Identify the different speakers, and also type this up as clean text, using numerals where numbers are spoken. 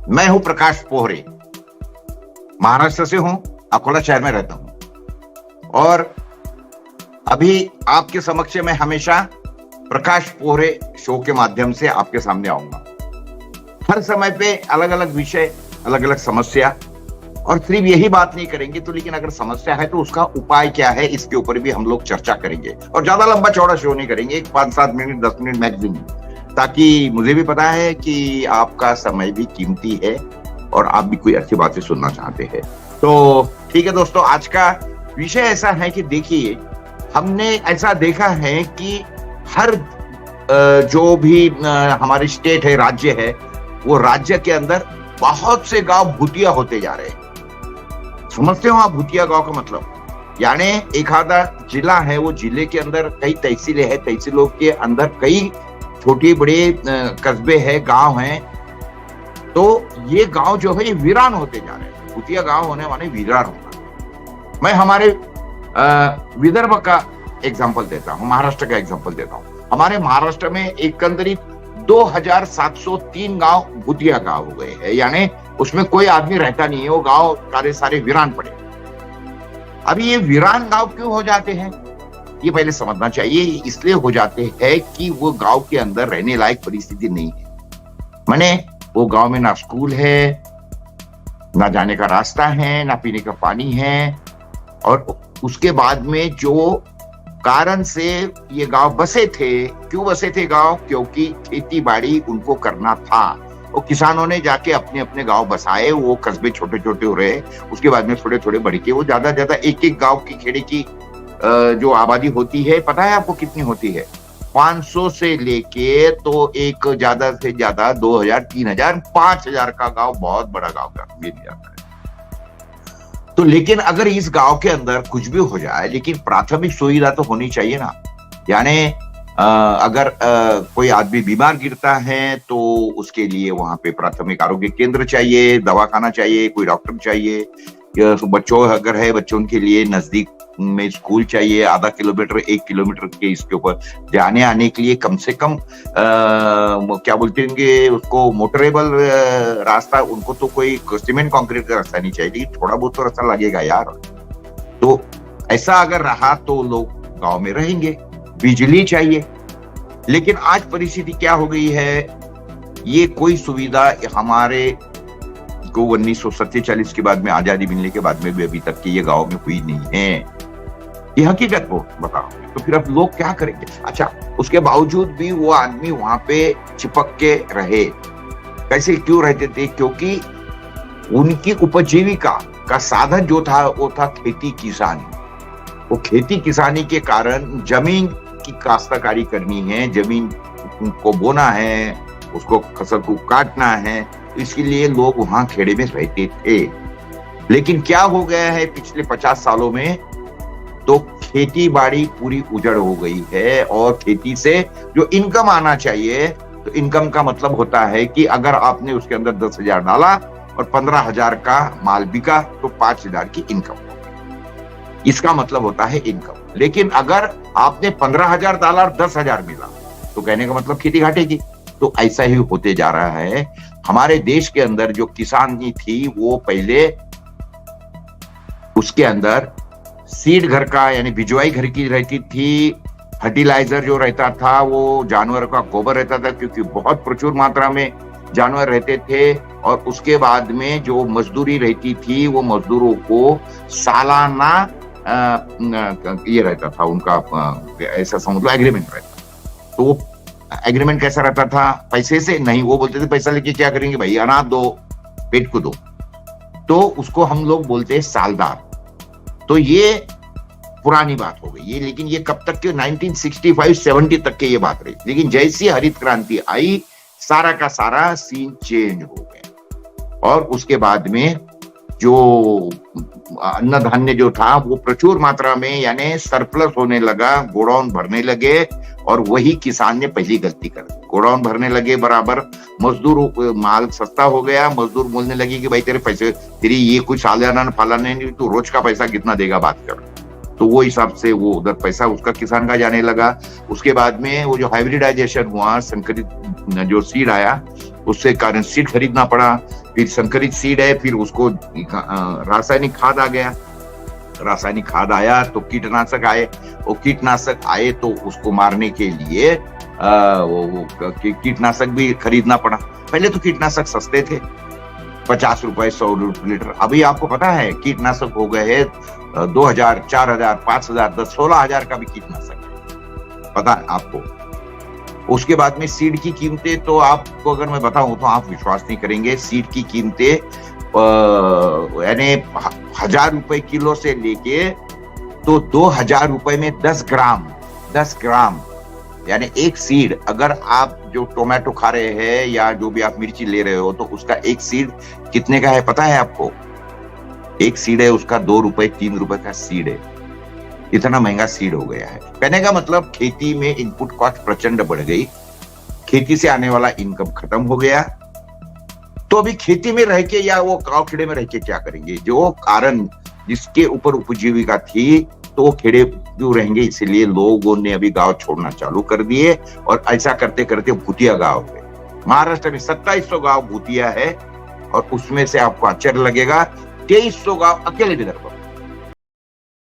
Speaker 1: मैं हूं प्रकाश पोहरे, महाराष्ट्र से हूं, अकोला शहर में रहता हूं और अभी आपके समक्ष मैं हमेशा प्रकाश पोहरे शो के माध्यम से आपके सामने आऊंगा। हर समय पे अलग अलग विषय, अलग अलग समस्या, और सिर्फ यही बात नहीं करेंगे तो, लेकिन अगर समस्या है तो उसका उपाय क्या है, इसके ऊपर भी हम लोग चर्चा करेंगे। और ज्यादा लंबा चौड़ा शो नहीं करेंगे, 5-7 मिनट 10 मिनट मैक्सिमम, ताकि मुझे भी पता है कि आपका समय भी कीमती है और आप भी कोई अच्छी बातें सुनना चाहते हैं। तो ठीक है दोस्तों, आज का विषय ऐसा है कि देखिए, हमने ऐसा देखा है कि हर जो भी हमारे स्टेट है, राज्य है, वो राज्य के अंदर बहुत से गांव भूतिया होते जा रहे हैं। समझते हो आप भूतिया गांव का मतलब? यानी एक आधा जिला है, वो जिले के अंदर कई तहसीलें हैं, तहसीलों के अंदर कई छोटे बड़े कस्बे हैं, गांव हैं, तो ये गांव जो है ये वीरान होते जा रहे हैं। भूतिया गांव होने वाले वीरान होना। मैं हमारे विदर्भ का एग्जाम्पल देता हूँ, महाराष्ट्र का एग्जाम्पल देता हूँ। हमारे महाराष्ट्र में एकंदरित 2703 गांव भूतिया गांव हो गए हैं, यानी उसमें कोई आदमी रहता नहीं है, वो गांव सारे वीरान पड़े। अभी ये वीरान गांव क्यों हो जाते हैं, ये पहले समझना चाहिए। इसलिए हो जाते हैं कि वो गांव के अंदर रहने लायक परिस्थिति नहीं है। माने वो गांव में ना स्कूल है, ना जाने का रास्ता है, ना पीने का पानी है, और उसके बाद में जो कारण से ये गांव बसे थे, क्यों बसे थे गांव? क्योंकि खेती बाड़ी उनको करना था। वो किसानों ने जाके अपने अपने गांव बसाए, वो कस्बे छोटे छोटे हो रहे, उसके बाद में थोड़े थोड़े बढ़ के वो ज्यादा ज्यादा एक गांव की खेड़े की जो आबादी होती है, पता है आपको कितनी होती है? 500 से लेके तो एक ज्यादा से ज्यादा 2000, 3000, 5000 का गांव बहुत बड़ा गांव का मिल जाता है। तो लेकिन अगर इस गांव के अंदर कुछ भी हो जाए, लेकिन प्राथमिक सुविधा तो होनी चाहिए ना। यानी अगर कोई आदमी बीमार गिरता है तो उसके लिए वहां पे प्राथमिक आरोग्य केंद्र चाहिए, दवाखाना चाहिए, कोई डॉक्टर चाहिए। बच्चों अगर है, बच्चों के लिए नजदीक में स्कूल चाहिए, आधा किलोमीटर 1 किलोमीटर के इसके ऊपर जाने आने के लिए कम से कम क्या बोलते होंगे उसको, मोटरेबल रास्ता। उनको तो कोई सीमेंट कंक्रीट का रास्ता नहीं चाहिए, लेकिन थोड़ा बहुत तो रास्ता लगेगा यार। तो ऐसा अगर रहा तो लोग गांव में रहेंगे। बिजली चाहिए, लेकिन आज परिस्थिति क्या हो गई है, ये कोई सुविधा हमारे को 1947 के बाद में, आजादी मिलने के बाद में भी अभी तक की ये गांव में हुई नहीं है। ये हकीकत को बताओ, तो फिर अब लोग क्या करेंगे? अच्छा, उसके बावजूद भी वो आदमी वहां पे चिपक के रहे। कैसे, क्यों रहते थे? क्योंकि उनकी उपजीविका का साधन जो था वो था खेती किसानी। वो खेती किसानी के कारण जमीन की काश्तकारी करनी है, जमीन को बोना है, उसको फसल को काटना है, इसके लिए लोग वहां खेड़े में रहते थे। लेकिन क्या हो गया है पिछले 50 सालों में, तो खेती बाड़ी पूरी उजड़ हो गई है। और खेती से जो इनकम आना चाहिए, तो इनकम का मतलब होता है कि अगर आपने उसके अंदर 10,000 डाला और 15,000 का माल बिका तो 5,000 की इनकम हो गई। इसका मतलब होता है इनकम। लेकिन अगर आपने 15,000 डाला और 10,000 मिला, तो कहने का मतलब खेती घाटे की। तो ऐसा ही होते जा रहा है। हमारे देश के अंदर जो किसानी थी, वो पहले उसके अंदर सीड घर का, यानी बिजवाई घर की रहती थी। फर्टिलाइजर जो रहता था वो जानवर का गोबर रहता था, क्योंकि बहुत प्रचुर मात्रा में जानवर रहते थे। और उसके बाद में जो मजदूरी रहती थी, वो मजदूरों को सालाना ये रहता था उनका, ऐसा समझ लो एग्रीमेंट रहता। तो वो एग्रीमेंट कैसा रहता था? पैसे से नहीं, वो बोलते थे पैसा लेके क्या करेंगे भाई, अनाज दो, पेट को दो। तो उसको हम लोग बोलते हैं सालदार। तो ये पुरानी बात हो गई ये, लेकिन ये कब तक के, 1965-70 तक के ये बात रही। लेकिन जैसी हरित क्रांति आई, सारा का सारा सीन चेंज हो गया। और उसके बाद में जो अन्न धान्य जो था वो प्रचुर मात्रा में, यानी सरप्लस होने लगा, गोडाउन भरने लगे। और वही किसान ने पहली गलती कर दी, गोडाउन भरने लगे बराबर, मजदूर माल सस्ता हो गया। मजदूर बोलने लगे कि भाई तेरे पैसे, तेरी ये कुछ सालाना फलाना नहीं, तू रोज का पैसा कितना देगा, बात कर। तो वो हिसाब से वो उधर पैसा उसका किसान का जाने लगा। उसके बाद में वो जो हाइब्रिडाइजेशन हुआ, संकरित जो सीड आया, उससे कारण सीड खरीदना पड़ा, फिर संकरित सीड है, फिर उसको रासायनिक खाद आ गया, रासायनिक खाद आया तो कीटनाशक आए, वो कीटनाशक आए तो उसको मारने के लिए कीटनाशक भी खरीदना पड़ा। पहले तो कीटनाशक सस्ते थे, 50 रुपए 100 रुपए लीटर। अभी आपको पता है कीटनाशक हो गए हैं 2000, 4000, 5000, 16,000 का भी कीटनाशक है, पता है आपको। उसके बाद में सीड की कीमतें तो आपको अगर मैं बताऊं तो आप विश्वास नहीं करेंगे। सीड की कीमतें यानी 1000 रुपए किलो से लेके तो 2000 रुपए में 10 ग्राम यानी एक सीड। अगर आप जो टोमेटो खा रहे हैं या जो भी आप मिर्ची ले रहे हो तो उसका एक सीड कितने का है पता है आपको? एक सीड है उसका 2 रुपए 3 रुपए का सीड है। इतना महंगा सीड हो गया है। कहने का मतलब खेती में इनपुट कॉस्ट प्रचंड बढ़ गई, खेती से आने वाला इनकम खत्म हो गया। तो अभी खेती में रह के या वो गांव खेड़े में रह के क्या करेंगे? जो कारण जिसके ऊपर उपजीविका थी तो वो खेड़े क्यों रहेंगे, इसीलिए लोगों ने अभी गांव छोड़ना चालू कर दिए और ऐसा करते करते भूतिया गांव है। महाराष्ट्र में 2700 गांव भूतिया है और उसमें से आपको आश्चर्य लगेगा 2300 गांव अकेले विदर्भ